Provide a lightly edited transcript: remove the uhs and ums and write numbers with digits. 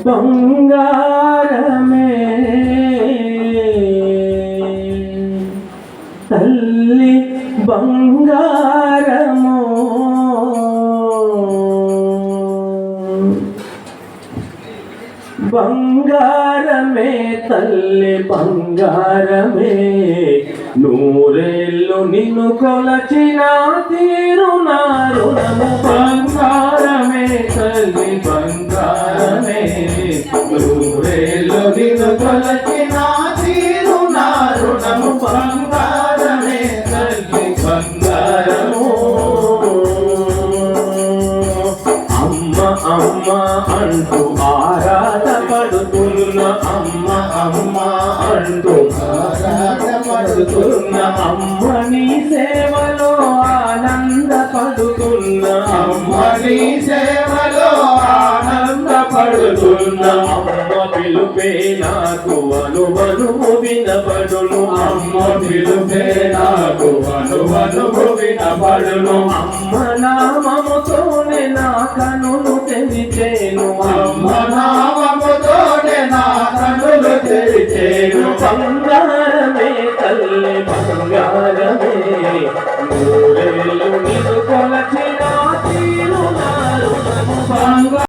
బంగారమే తల్లి బంగారము బంగారమే తల్లి బంగారమే నూరేళ్ళు నిన్ను కొలచిన తీరునా రుణము బంగారమే తల్లి బంగారమే నూరేళ్ళు నిన్ను కొలచిన తీరునా రుణము బంగారమే తల్లి బంగారము అమ్మ అమ్మ అంటూ ఆరాధపడుతున్న అమ్మ అమ్మ అంటూ ఆరాధపడుతున్న అమ్మ నీ సేవలో ఆనందపడుతున్న అమ్మ నీ సేవలో ఆనందపడుతున్న అమ్మ పిలుపే నాకు అనువనువు వినబడును అమ్మ పిలుపే నాకు అనువనువు వినబడును అమ్మ నామముతోనే నా కనులు తెరిచేను అమ్మ నామముతోనే నా కనులు తెరిచేను బంగారమే తల్లి బంగారమే